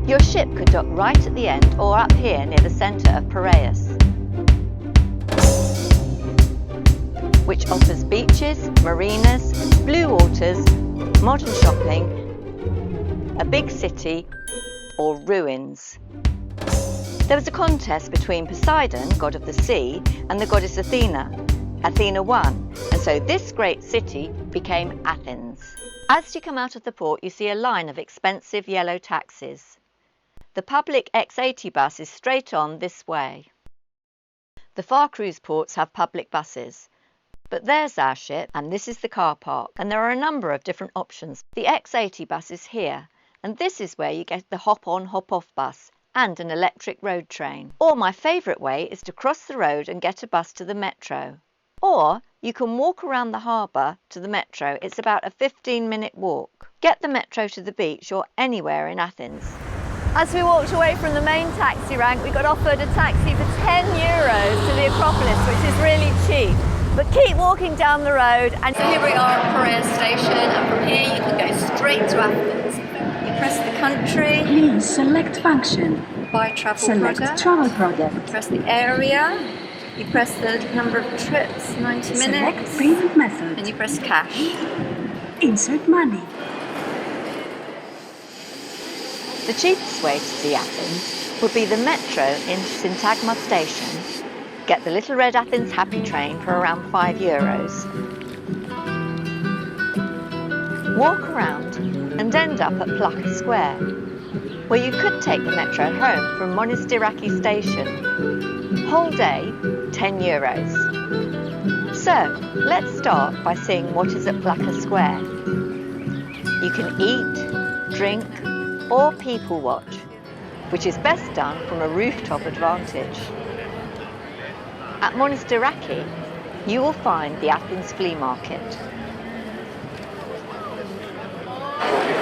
Your ship could dock right at the end or up here near the centre of Piraeus, which offers beaches, marinas, blue waters, modern shopping, a big city, or ruins. There was a contest between Poseidon, god of the sea, and the goddess Athena. Athena won, and so this great city became Athens. As you come out of the port, you see a line of expensive yellow taxis. The public X80 bus is straight on this way. The far cruise ports have public buses, but there's our ship, and this is the car park, and there are a number of different options. The X80 bus is here, and this is where you get the hop-on, hop-off bus and an electric road train. Or my favourite way is to cross the road and get a bus to the metro. Or you can walk around the harbour to the metro. It's about a 15-minute walk. Get the metro to the beach or anywhere in Athens. As we walked away from the main taxi rank, we got offered a taxi for €10 to the Acropolis, which is really cheap. But keep walking down the road. And so here we are at Piraeus station, and from here you can go straight to Athens. You press the country. Please select function. Buy travel select product. Travel product. Press the area. You press the number of trips, 90 minutes. Select payment method. And you press cash. Insert money. The cheapest way to see Athens would be the metro in Syntagma station. Get the Little Red Athens Happy Train for around €5. Walk around and end up at Plaka Square, where you could take the metro home from Monastiraki station. Whole day, €10. So, let's start by seeing what is at Plaka Square. You can eat, drink, or people watch, which is best done from a rooftop advantage. At Monastiraki, you will find the Athens flea market.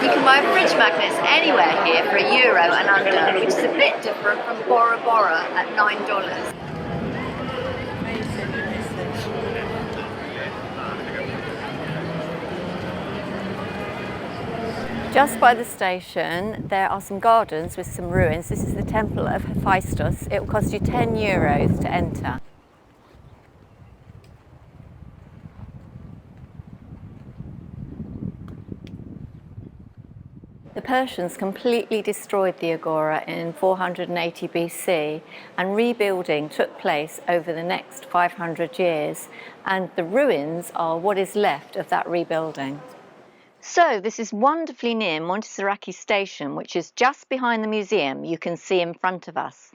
You can buy fridge magnets anywhere here for €1 and under, which is a bit different from Bora Bora at $9. Just by the station, there are some gardens with some ruins. This is the Temple of Hephaestus. It will cost you €10 to enter. The Persians completely destroyed the Agora in 480 BC, and rebuilding took place over the next 500 years, and the ruins are what is left of that rebuilding. So this is wonderfully near Monastiraki station, which is just behind the museum you can see in front of us.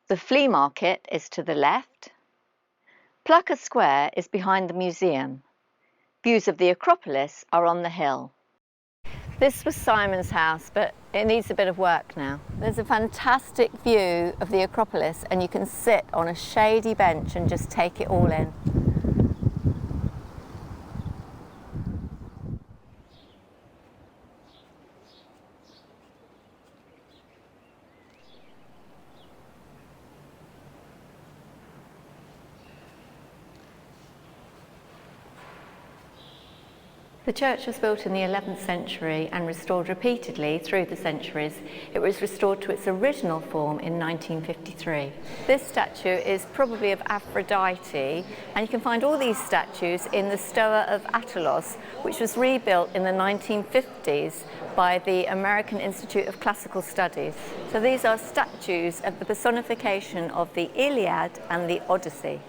The flea market is to the left. Plaka Square is behind the museum. Views of the Acropolis are on the hill. This was Simon's house, but it needs a bit of work now. There's a fantastic view of the Acropolis, and you can sit on a shady bench and just take it all in. The church was built in the 11th century and restored repeatedly through the centuries. It was restored to its original form in 1953. This statue is probably of Aphrodite, and you can find all these statues in the Stoa of Attalos, which was rebuilt in the 1950s by the American Institute of Classical Studies. So these are statues of the personification of the Iliad and the Odyssey.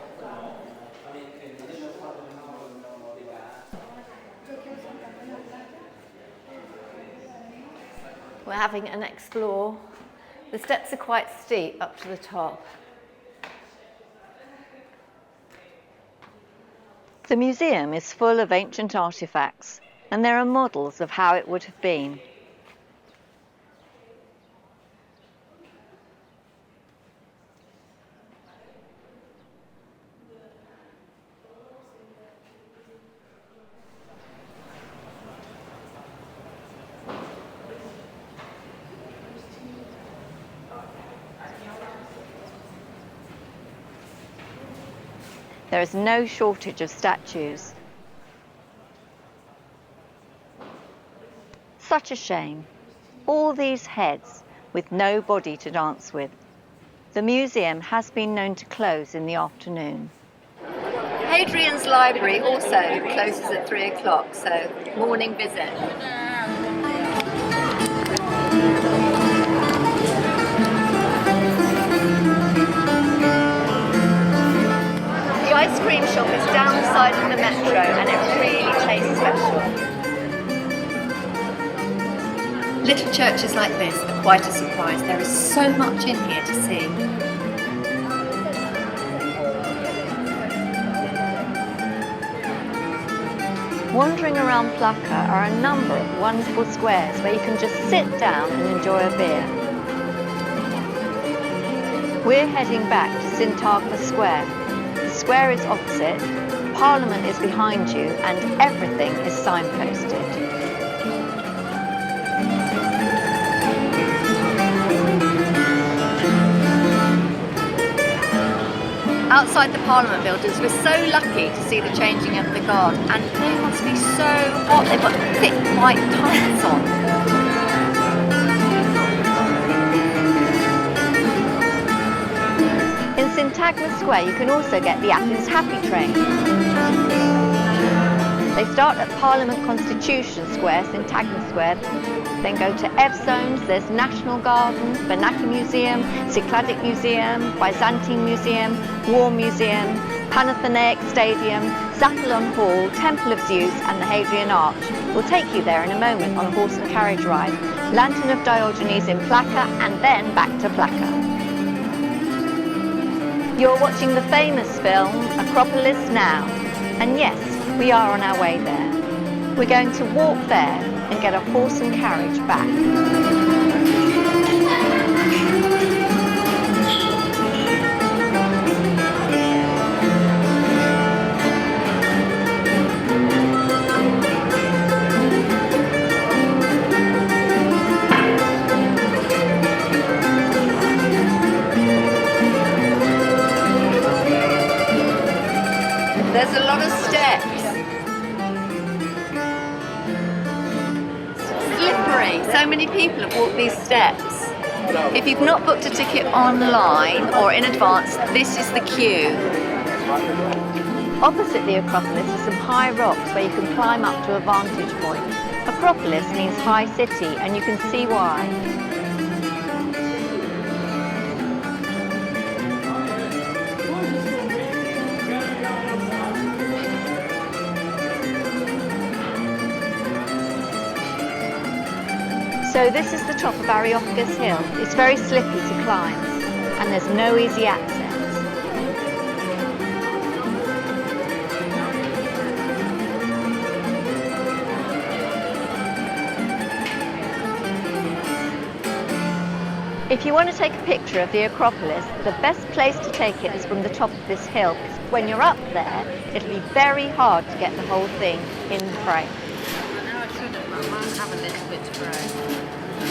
We're having an explore. The steps are quite steep up to the top. The museum is full of ancient artifacts, and there are models of how it would have been. There is no shortage of statues. Such a shame. All these heads with no body to dance with. The museum has been known to close in the afternoon. Hadrian's library also closes at 3 o'clock, so morning visit. The ice cream shop is down the side of the metro and it really tastes special. Little churches like this are quite a surprise. There is so much in here to see. Wandering around Plaka are a number of wonderful squares where you can just sit down and enjoy a beer. We're heading back to Syntagma Square. The square is opposite, Parliament is behind you, and everything is signposted. Outside the Parliament buildings, we're so lucky to see the changing of the guard, and they must be so hot. They've got thick white tights on. In Syntagma Square you can also get the Athens Happy Train. They start at Parliament Constitution Square, Syntagma Square, then go to Evzones, there's National Garden, Benaki Museum, Cycladic Museum, Byzantine Museum, War Museum, Panathenaic Stadium, Zappalon Hall, Temple of Zeus and the Hadrian Arch. We'll take you there in a moment on a horse and carriage ride. Lantern of Diogenes in Plaka and then back to Plaka. You're watching the famous film Acropolis now, and yes, we are on our way there. We're going to walk there and get a horse and carriage back. There's a lot of steps. Slippery. So many people have walked these steps. If you've not booked a ticket online or in advance, this is the queue. Opposite the Acropolis are some high rocks where you can climb up to a vantage point. Acropolis means high city, and you can see why. So this is the top of Areopagus Hill. It's very slippy to climb, and there's no easy access. If you want to take a picture of the Acropolis, the best place to take it is from the top of this hill. When you're up there, it'll be very hard to get the whole thing in frame.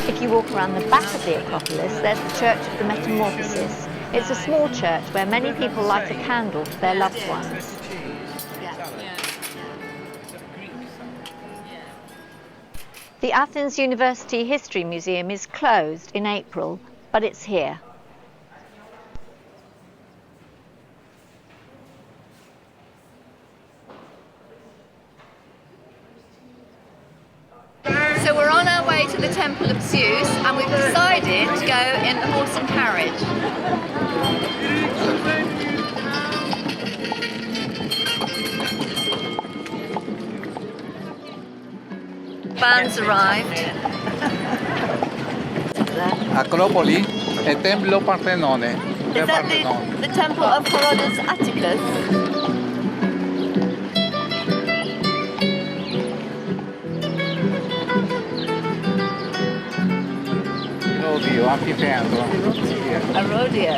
If you walk around the back of the Acropolis, there's the Church of the Metamorphosis. It's a small church where many people light a candle for their loved ones. The Athens University History Museum is closed in April, but it's here. So we're on our way to the Temple of Zeus, and we've decided to go in the horse and carriage. Band's arrived. Acropolis e Templo Partenone. Is that the temple of Herodotus Atticus? Rodeo, anfiteatro. A rodeo.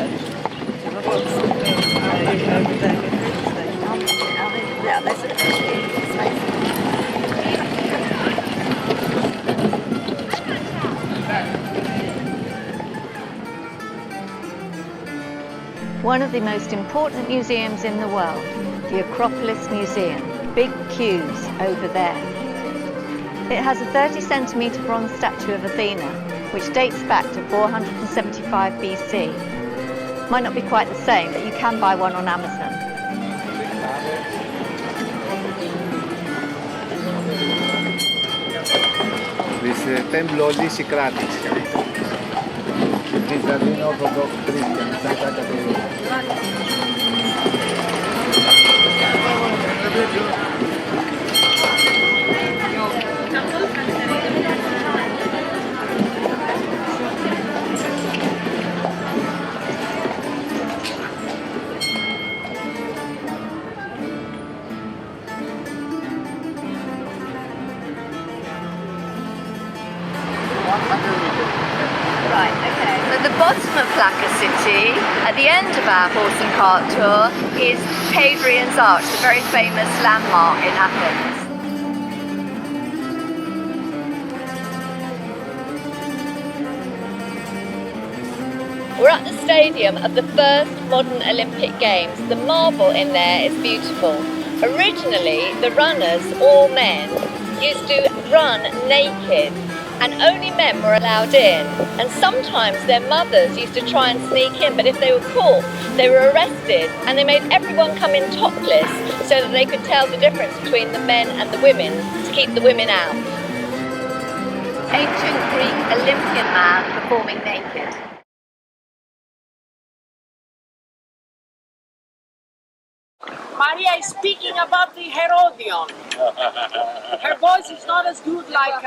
One of the most important museums in the world, the Acropolis Museum. Big queues over there. It has a 30 centimetre bronze statue of Athena, which dates back to 475 BC. Might not be quite the same, but you can buy one on Amazon. This Templo Lysikratis. Italian Orthodox Christian Santa Caterina. Right, okay. So the bottom of Plaka city, at the end of our horse and cart tour, is Hadrian's Arch, the very famous landmark in Athens. We're at the stadium of the first modern Olympic Games. The marble in there is beautiful. Originally, the runners, all men, used to run naked, and only men were allowed in. And sometimes their mothers used to try and sneak in, but if they were caught, they were arrested, and they made everyone come in topless so that they could tell the difference between the men and the women to keep the women out. Ancient Greek Olympian man performing naked. Maria is speaking about the Herodion. Her voice is not as good like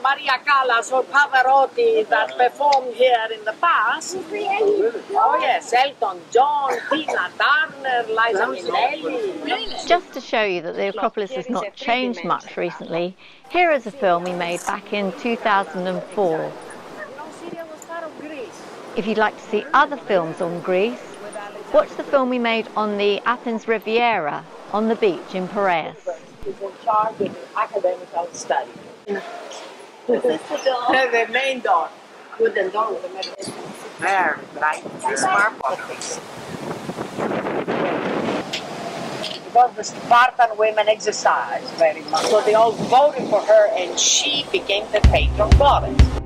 Maria Callas or Pavarotti that performed here in the past. Oh yes, Elton John, Tina Turner, Liza Minnelli. Just to show you that the Acropolis has not changed much recently, here is a film we made back in 2004. If you'd like to see other films on Greece, watch the film we made on the Athens Riviera on the beach in Piraeus. He's in charge of academical study. The main door. Wooden door with a metal. There, right? This marble. Because the Spartan women exercised very much, so they all voted for her, and she became the patron goddess.